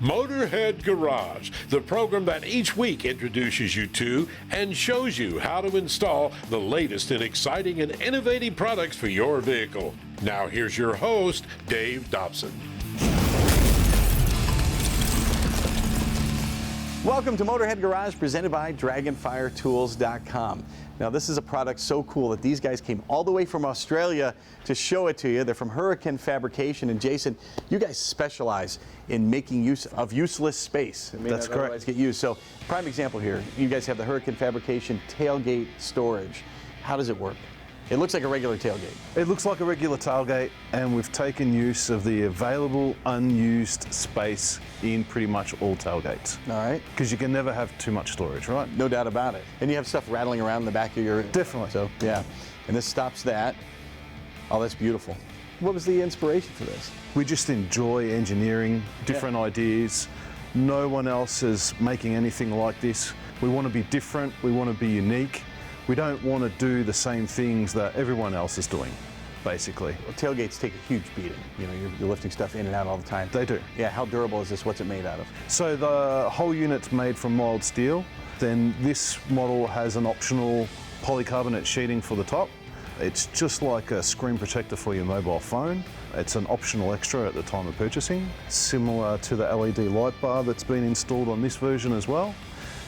Motorhead Garage, the program that each week introduces you to and shows you how to install the latest in exciting and innovative products for your vehicle. Now here's your host, Dave Dobson. Welcome to Motorhead Garage, presented by DragonFireTools.com. Now, this is a product so cool that these guys came all the way from Australia to show it to you. They're from Huracan Fabrication. And Jason, you guys specialize in making use of useless space. That's correct. Otherwise get used. So, prime example here, you guys have the Huracan Fabrication tailgate storage. How does it work? It looks like a regular tailgate. It looks like a regular tailgate, and we've taken use of the available unused space in pretty much all tailgates. All right. Because you can never have too much storage, right? No doubt about it. And you have stuff rattling around in the back of your... Definitely. So, yeah. And this stops that. Oh, that's beautiful. What was the inspiration for this? We just enjoy engineering different ideas. No one else is making anything like this. We want to be different. We want to be unique. We don't want to do the same things that everyone else is doing, basically. Well, tailgates take a huge beating. You know, you're lifting stuff in and out all the time. They do. Yeah, how durable is this? What's it made out of? So the whole unit's made from mild steel. Then this model has an optional polycarbonate sheeting for the top. It's just like a screen protector for your mobile phone. It's an optional extra at the time of purchasing, similar to the LED light bar that's been installed on this version as well.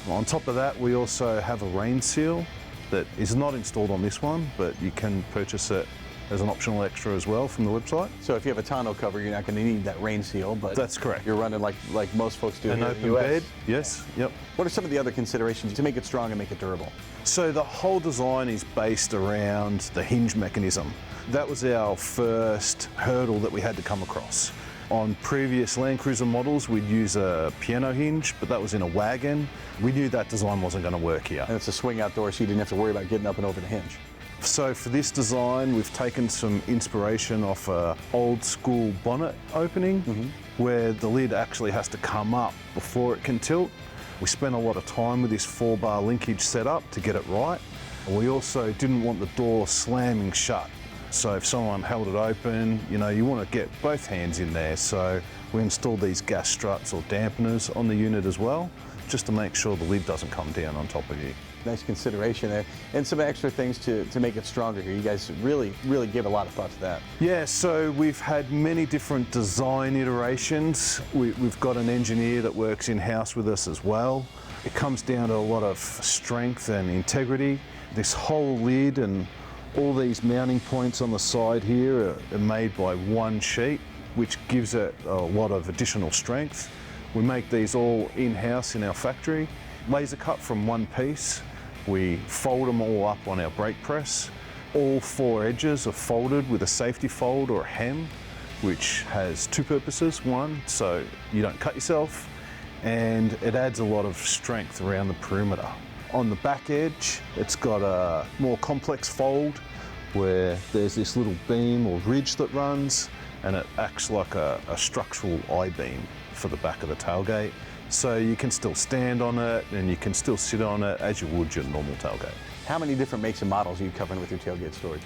On top of that, we also have a rain seal that is not installed on this one, but you can purchase it as an optional extra as well from the website. So if you have a tonneau cover, you're not going to need that rain seal, but that's correct. You're running like most folks do an here open in the US. bed, yes, yep. What are some of the other considerations to make it strong and make it durable? So the whole design is based around the hinge mechanism. That was our first hurdle that we had to come across. On previous Land Cruiser models, we'd use a piano hinge, but that was in a wagon. We knew that design wasn't going to work here. And it's a swing outdoor, so you didn't have to worry about getting up and over the hinge. So for this design, we've taken some inspiration off a old school bonnet opening, where the lid actually has to come up before it can tilt. We spent a lot of time with this 4-bar linkage setup to get it right. And we also didn't want the door slamming shut. So if someone held it open, you know, you want to get both hands in there. So we installed these gas struts or dampeners on the unit as well, just to make sure the lid doesn't come down on top of you. Nice consideration there. And some extra things to make it stronger here. You guys really give a lot of thought to that. Yeah, so we've had many different design iterations. We've got an engineer that works in-house with us as well. It comes down to a lot of strength and integrity. This whole lid and all these mounting points on the side here are made by one sheet, which gives it a lot of additional strength. We make these all in-house in our factory, laser cut from one piece. We fold them all up on our brake press. All 4 edges are folded with a safety fold or a hem, which has 2 purposes. One, so you don't cut yourself, and it adds a lot of strength around the perimeter. On the back edge, it's got a more complex fold where there's this little beam or ridge that runs, and it acts like a structural I-beam for the back of the tailgate. So you can still stand on it and you can still sit on it as you would your normal tailgate. How many different makes and models are you covering with your tailgate storage?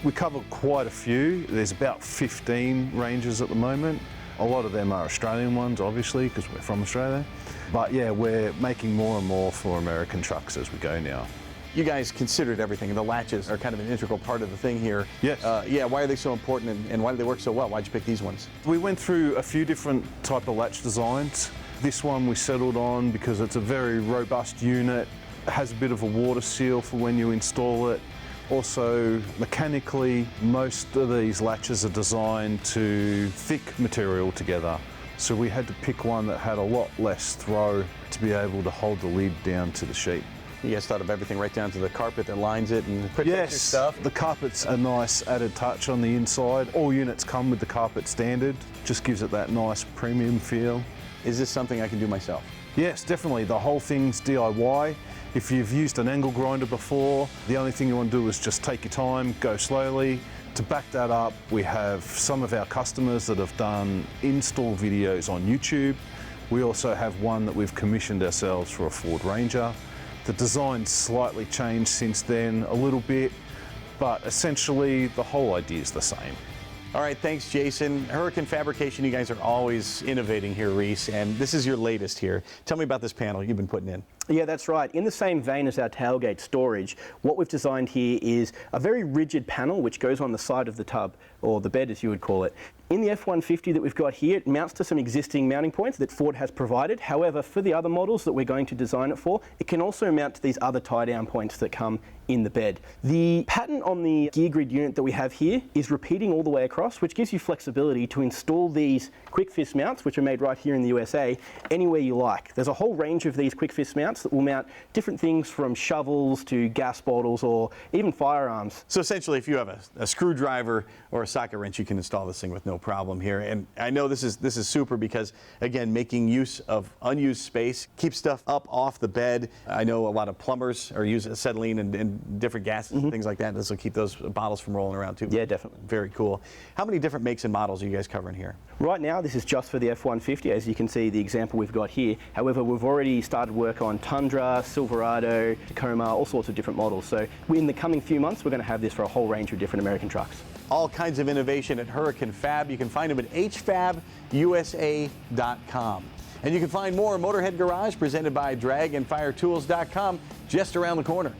We cover quite a few. There's about 15 ranges at the moment. A lot of them are Australian ones, obviously, because we're from Australia. But yeah, we're making more and more for American trucks as we go now. You guys considered everything, and the latches are kind of an integral part of the thing here. Yes. Yeah, why are they so important, and why do they work so well? Why'd you pick these ones? We went through a few different type of latch designs. This one we settled on because it's a very robust unit. It has a bit of a water seal for when you install it. Also, mechanically, most of these latches are designed to thick material together. So we had to pick one that had a lot less throw to be able to hold the lid down to the sheet. You guys thought of everything right down to the carpet that lines it and protects your stuff? The carpet's a nice added touch on the inside. All units come with the carpet standard, just gives it that nice premium feel. Is this something I can do myself? Yes, definitely. The whole thing's DIY. If you've used an angle grinder before, the only thing you want to do is just take your time, go slowly. To back that up, we have some of our customers that have done install videos on YouTube. We also have one that we've commissioned ourselves for a Ford Ranger. The design's slightly changed since then a little bit, but essentially the whole idea is the same. All right, thanks, Jason. Huracan Fabrication, you guys are always innovating here, Reese, and this is your latest here. Tell me about this panel you've been putting in. Yeah, that's right. In the same vein as our tailgate storage, what we've designed here is a very rigid panel which goes on the side of the tub, or the bed as you would call it. In the F-150 that we've got here, it mounts to some existing mounting points that Ford has provided. However, for the other models that we're going to design it for, it can also mount to these other tie-down points that come in the bed. The pattern on the gear grid unit that we have here is repeating all the way across, which gives you flexibility to install these quick fist mounts, which are made right here in the USA, anywhere you like. There's a whole range of these quick fist mounts that will mount different things from shovels to gas bottles or even firearms. So essentially, if you have a screwdriver or a socket wrench, you can install this thing with no problem here. And I know this is super because, again, making use of unused space, keep stuff up off the bed. I know a lot of plumbers are using acetylene and different gases and things like that. This will keep those bottles from rolling around too. Yeah, definitely. Very cool. How many different makes and models are you guys covering here? Right now, this is just for the F-150, as you can see the example we've got here. However, we've already started work on Tundra, Silverado, Tacoma, all sorts of different models. So in the coming few months, we're going to have this for a whole range of different American trucks. All kinds of innovation at Huracan Fab. You can find them at hfabusa.com. And you can find more Motorhead Garage presented by dragonfiretools.com just around the corner.